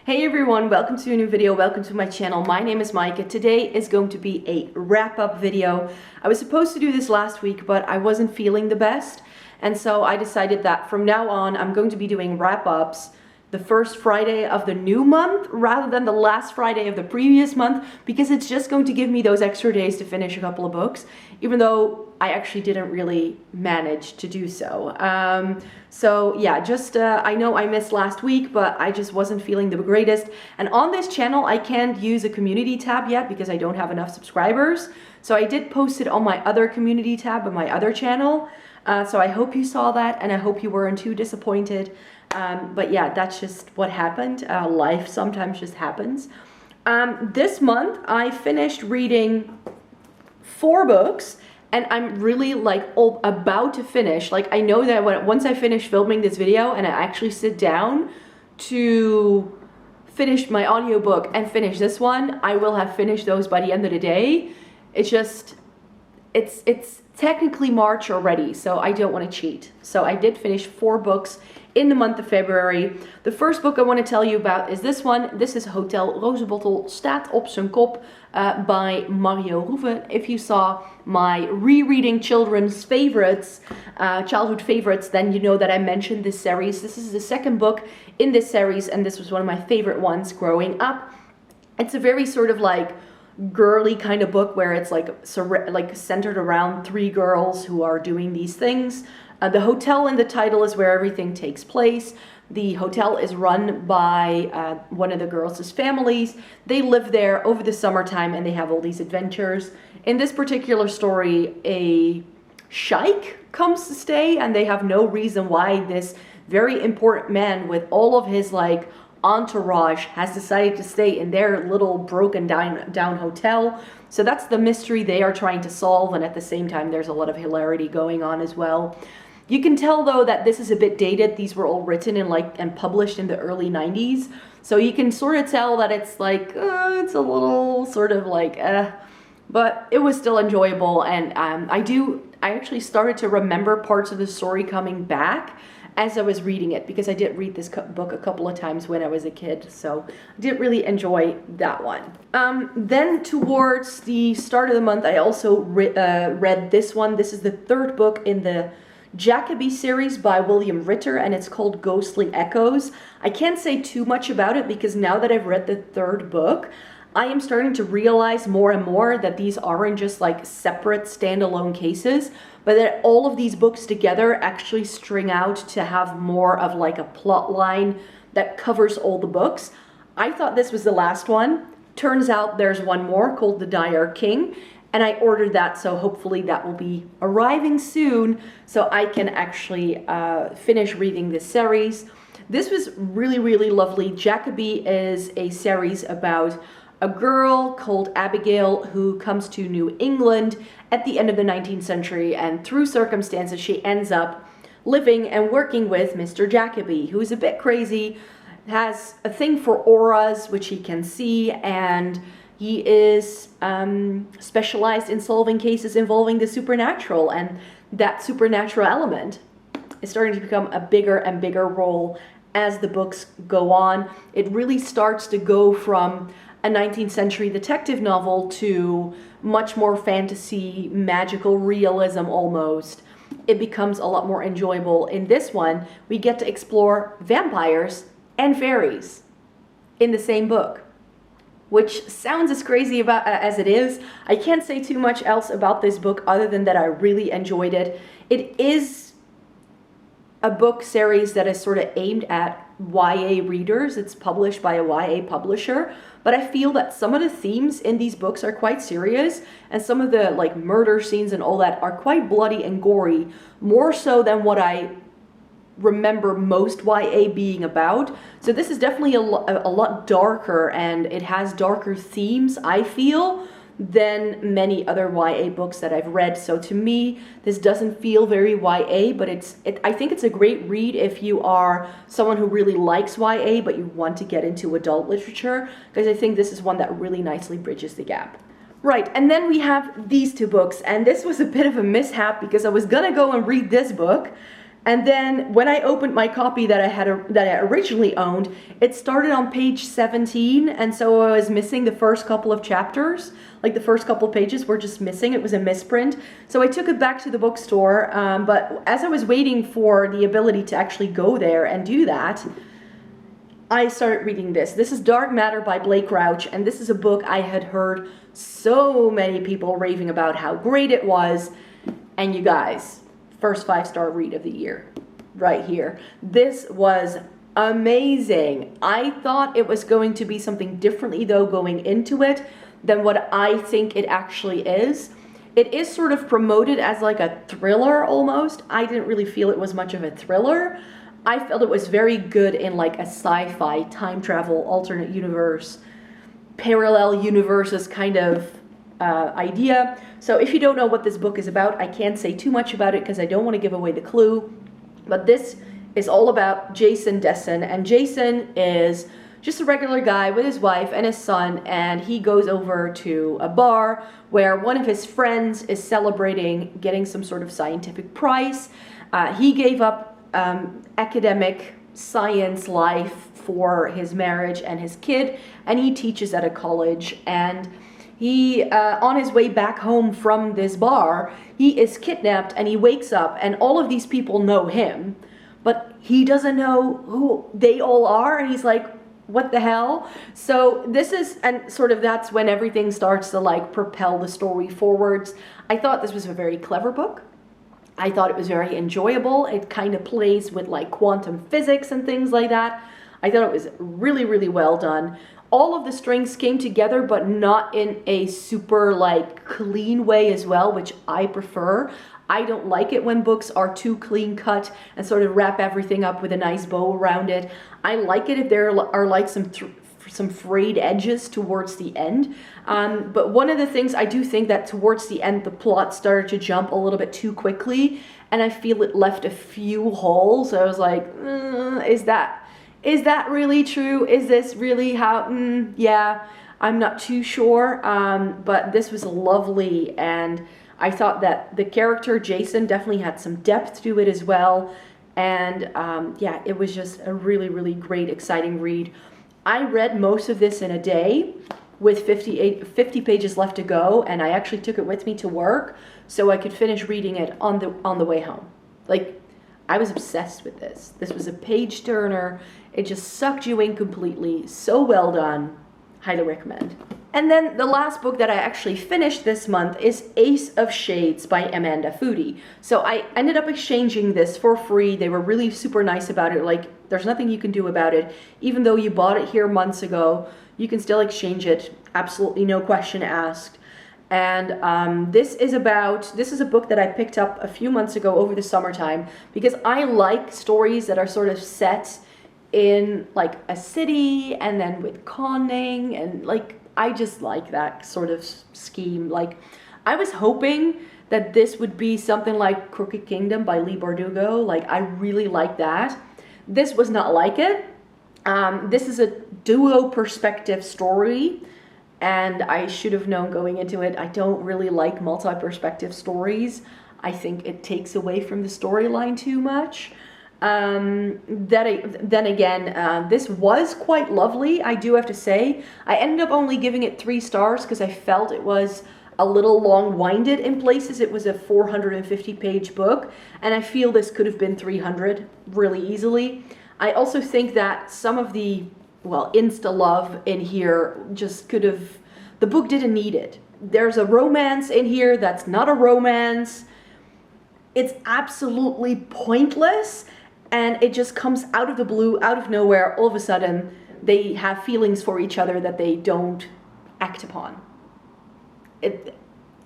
Hey everyone, welcome to a new video, welcome to my channel. My name is Maaike. Today is going to be a wrap-up video. I was supposed to do this last week, but I wasn't feeling the best. And so I decided that from now on, I'm going to be doing wrap-ups the first Friday of the new month rather than the last Friday of the previous month, because it's just going to give me those extra days to finish a couple of books, even though I actually didn't really manage to do so. So yeah, I know I missed last week, but I just wasn't feeling the greatest. And on this channel, I can't use a community tab yet because I don't have enough subscribers. So I did post it on my other community tab on my other channel. So I hope you saw that, and I hope you weren't too disappointed. But yeah, that's just what happened. Life sometimes just happens. This month, I finished reading 4 books. And I'm really about to finish. Like, I know that once I finish filming this video and I actually sit down to finish my audiobook and finish this one, I will have finished those by the end of the day. It's just, it's technically March already, so I don't want to cheat. So I did finish 4 books in the month of February. The first book I want to tell you about is this one. This is Hotel Rozenbottel Staat op zijn kop by Marjo Roeven. If you saw my rereading children's favorites, childhood favorites, then you know that I mentioned this series. This is the second book in this series, and this was one of my favorite ones growing up. It's a very sort of like girly kind of book where it's like centered around 3 girls who are doing these things. The hotel in the title is where everything takes place. The hotel is run by one of the girls' families. They live there over the summertime and they have all these adventures. In this particular story, a sheikh comes to stay, and they have no reason why this very important man with all of his entourage has decided to stay in their little broken down hotel. So that's the mystery they are trying to solve, and at the same time there's a lot of hilarity going on as well. You can tell though that this is a bit dated. These were all written in and published in the early 90s. So you can sort of tell that it's it's a little sort of but it was still enjoyable. And I actually started to remember parts of the story coming back as I was reading it, because I did read this book a couple of times when I was a kid, so I did really enjoy that one. Then towards the start of the month, I also read this one. This is the 3rd book in the Jacoby series by William Ritter, and it's called Ghostly Echoes. I can't say too much about it because now that I've read the 3rd book, I am starting to realize more and more that these aren't just separate standalone cases, but that all of these books together actually string out to have more of a plot line that covers all the books. I thought this was the last one. Turns out there's one more called The Dire King, and I ordered that, so hopefully that will be arriving soon so I can actually finish reading this series. This was really, really lovely. Jacoby is a series about a girl called Abigail who comes to New England at the end of the 19th century, and through circumstances she ends up living and working with Mr. Jacoby, who's a bit crazy, has a thing for auras which he can see, and he is specialized in solving cases involving the supernatural, and that supernatural element is starting to become a bigger and bigger role as the books go on. It really starts to go from a 19th century detective novel to much more fantasy, magical realism almost. It becomes a lot more enjoyable. In this one, we get to explore vampires and fairies in the same book, which sounds as crazy as it is. I can't say too much else about this book other than that I really enjoyed it. It is a book series that is sort of aimed at YA readers. It's published by a YA publisher, but I feel that some of the themes in these books are quite serious, and some of the murder scenes and all that are quite bloody and gory, more so than what I remember most YA being about. So this is definitely a lot darker, and it has darker themes, I feel, than many other YA books that I've read. So to me, this doesn't feel very YA, but I think it's a great read if you are someone who really likes YA but you want to get into adult literature, because I think this is one that really nicely bridges the gap. Right, and then we have these 2 books, and this was a bit of a mishap because I was gonna go and read this book, And then when I opened my copy that I originally owned, it started on page 17, and so I was missing the first couple of chapters. Like the first couple of pages were just missing. It was a misprint. So I took it back to the bookstore, but as I was waiting for the ability to actually go there and do that, I started reading this. This is Dark Matter by Blake Crouch, and this is a book I had heard so many people raving about how great it was. And you guys, first 5-star read of the year, right here. This was amazing. I thought it was going to be something differently though going into it than what I think it actually is. It is sort of promoted as like a thriller almost. I didn't really feel it was much of a thriller. I felt it was very good in like a sci-fi, time travel, alternate universe, parallel universes kind of idea. So if you don't know what this book is about, I can't say too much about it because I don't want to give away the clue. But this is all about Jason Dessen, and Jason is just a regular guy with his wife and his son, and he goes over to a bar where one of his friends is celebrating getting some sort of scientific prize. He gave up academic science life for his marriage and his kid, and he teaches at a college. And he, on his way back home from this bar, he is kidnapped and he wakes up and all of these people know him, but he doesn't know who they all are, and he's like, what the hell? So this is, and sort of that's when everything starts to like propel the story forwards. I thought this was a very clever book. I thought it was very enjoyable. It kind of plays with like quantum physics and things like that. I thought it was really, really well done. All of the strings came together, but not in a super like clean way as well, which I prefer. I don't like it when books are too clean cut and sort of wrap everything up with a nice bow around it. I like it if there are like some frayed edges towards the end. But one of the things I do think that towards the end, the plot started to jump a little bit too quickly, and I feel it left a few holes. So I was like, is that really true? Is this really how? Yeah, I'm not too sure. But this was lovely, and I thought that the character Jason definitely had some depth to it as well. And yeah, it was just a really, really great, exciting read. I read most of this in a day with 50 pages left to go, and I actually took it with me to work so I could finish reading it on the way home. Like, I was obsessed with this. This was a page turner. It just sucked you in completely. So well done. Highly recommend. And then the last book that I actually finished this month is Ace of Shades by Amanda Foody. So I ended up exchanging this for free. They were really super nice about it. Like, there's nothing you can do about it. Even though you bought it here months ago, you can still exchange it. Absolutely no question asked. And this is a book that I picked up a few months ago over the summertime because I like stories that are sort of set in like a city and then with conning, and like I just like that sort of scheme. Like, I was hoping that this would be something like Crooked Kingdom by Leigh Bardugo. Like, I really like that. This was not like it. This is a duo perspective story, and I should have known going into it. I don't really like multi-perspective stories. I think it takes away from the storyline too much. Then again, this was quite lovely, I do have to say. I ended up only giving it 3 stars because I felt it was a little long-winded in places. It was a 450-page book, and I feel this could have been 300 really easily. I also think that some of the, well, insta-love in here just could have, the book didn't need it. There's a romance in here that's not a romance. It's absolutely pointless. And it just comes out of the blue, out of nowhere. All of a sudden, they have feelings for each other that they don't act upon.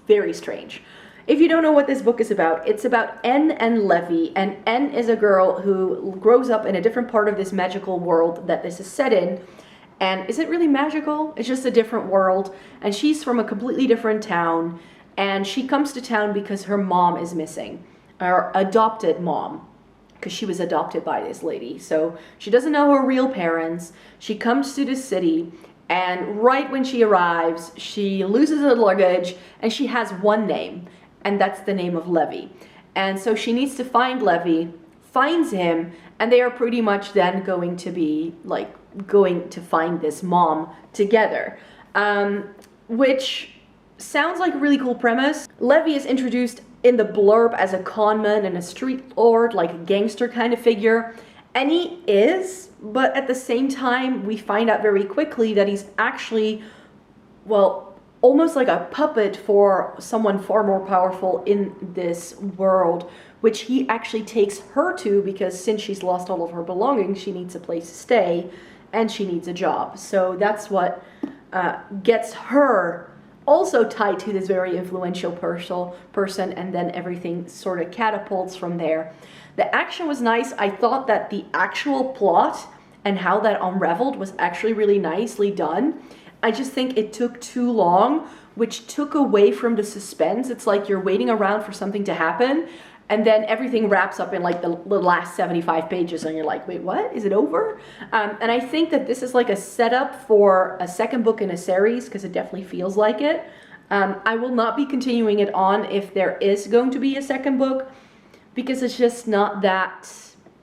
Very strange. If you don't know what this book is about, it's about N and Levy. And N is a girl who grows up in a different part of this magical world that this is set in. And is it really magical? It's just a different world. And she's from a completely different town. And she comes to town because her mom is missing. Her adopted mom. Because she was adopted by this lady. So she doesn't know her real parents. She comes to the city, and right when she arrives, she loses her luggage, and she has one name, and that's the name of Levy. And so she needs to find Levy, finds him, and they are pretty much then going to be like going to find this mom together, which sounds like a really cool premise. Levy is introduced in the blurb as a conman and a street lord, like a gangster kind of figure, and he is, but at the same time we find out very quickly that he's actually, well, almost like a puppet for someone far more powerful in this world, which he actually takes her to, because since she's lost all of her belongings, she needs a place to stay and she needs a job. So that's what gets her also tied to this very influential person, and then everything sort of catapults from there. The action was nice. I thought that the actual plot and how that unraveled was actually really nicely done. I just think it took too long, which took away from the suspense. It's like you're waiting around for something to happen, and then everything wraps up in like the last 75 pages, and you're like, wait, what? Is it over? And I think that this is like a setup for a second book in a series, because it definitely feels like it. I will not be continuing it on if there is going to be a second book, because it's just not that,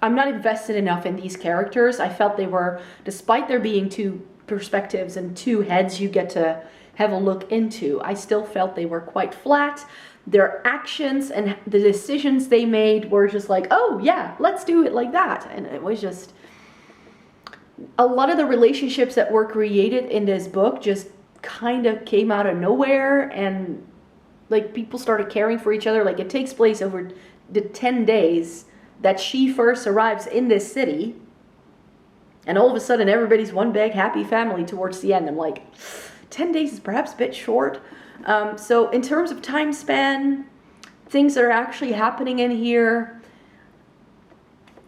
I'm not invested enough in these characters. I felt they were, despite there being two perspectives and two heads you get to have a look into, I still felt they were quite flat. Their actions and the decisions they made were just like, oh yeah, let's do it like that. And it was just, a lot of the relationships that were created in this book just kind of came out of nowhere, and like people started caring for each other. Like it takes place over the 10 days that she first arrives in this city, and all of a sudden everybody's one big happy family towards the end. I'm like, 10 days is perhaps a bit short. So in terms of time span, things that are actually happening in here,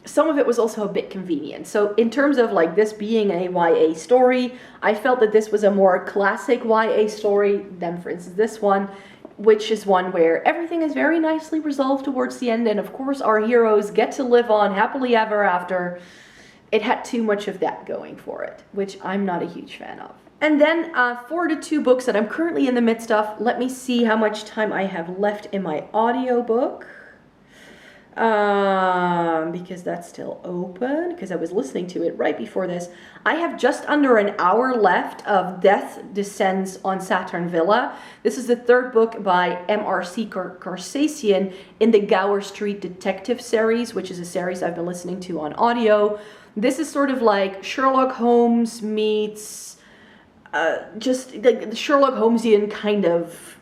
some of it was also a bit convenient. So in terms of like this being a YA story, I felt that this was a more classic YA story than, for instance, this one, which is one where everything is very nicely resolved towards the end, and of course our heroes get to live on happily ever after. It had too much of that going for it, which I'm not a huge fan of. And then for the two books that I'm currently in the midst of, let me see how much time I have left in my audiobook. Because that's still open, because I was listening to it right before this. I have just under an hour left of Death Descends on Saturn Villa. This is the third book by M.R.C. Kasasian in the Gower Street Detective series, which is a series I've been listening to on audio. This is sort of like Sherlock Holmes meets just like the Sherlock Holmesian kind of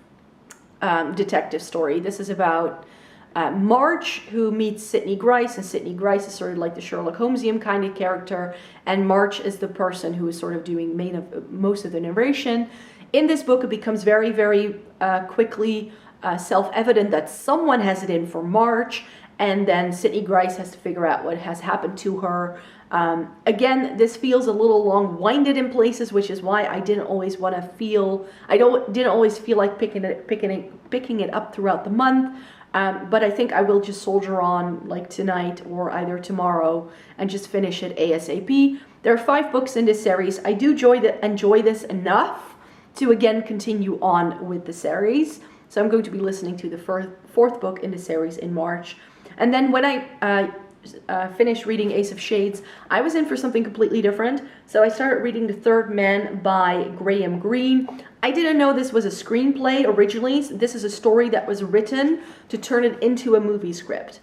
detective story. This is about Marge, who meets Sidney Grice, and Sidney Grice is sort of like the Sherlock Holmesian kind of character, and Marge is the person who is sort of doing most of the narration. In this book, it becomes very, very quickly self-evident that someone has it in for Marge, and then Sidney Grice has to figure out what has happened to her. Again, this feels a little long-winded in places, which is why I didn't always want to feel, didn't always feel like picking it up throughout the month. But I think I will just soldier on like tonight or either tomorrow and just finish it ASAP. There are 5 books in this series. I do enjoy this enough to again continue on with the series. So I'm going to be listening to the fourth book in the series in March. And then when I finished reading Ace of Shades, I was in for something completely different. So I started reading The Third Man by Greene. I didn't know this was a screenplay originally. This is a story that was written to turn it into a movie script.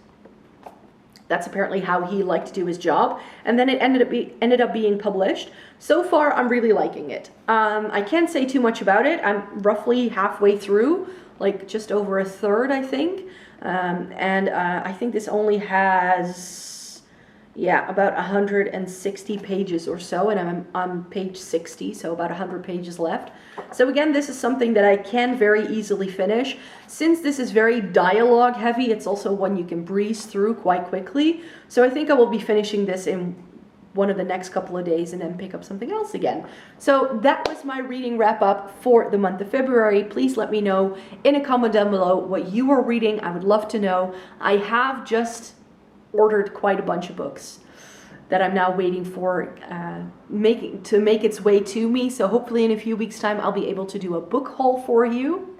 That's apparently how he liked to do his job. And then it ended up being published. So far, I'm really liking it. I can't say too much about it. I'm roughly halfway through, like just over a third, I think. I think this only has, about 160 pages or so, and I'm on page 60, so about 100 pages left. So again, this is something that I can very easily finish. Since this is very dialogue heavy, it's also one you can breeze through quite quickly. So I think I will be finishing this in one of the next couple of days and then pick up something else again. So that was my reading wrap up for the month of February. Please let me know in a comment down below what you are reading. I would love to know. I have just ordered quite a bunch of books that I'm now waiting for to make its way to me. So hopefully in a few weeks time I'll be able to do a book haul for you.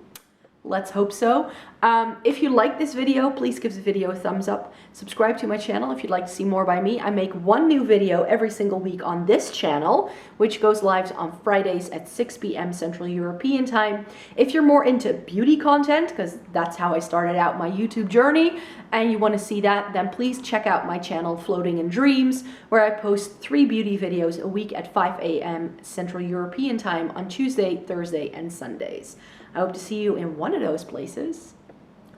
Let's hope so. If you like this video, please give the video a thumbs up. Subscribe to my channel if you'd like to see more by me. I make one new video every single week on this channel, which goes live on Fridays at 6 p.m. Central European Time. If you're more into beauty content, because that's how I started out my YouTube journey, and you want to see that, then please check out my channel Floating in Dreams, where I post 3 beauty videos a week at 5 a.m. Central European Time on Tuesday, Thursday, and Sundays. I hope to see you in one of those places.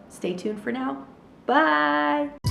Stay tuned for now. Bye!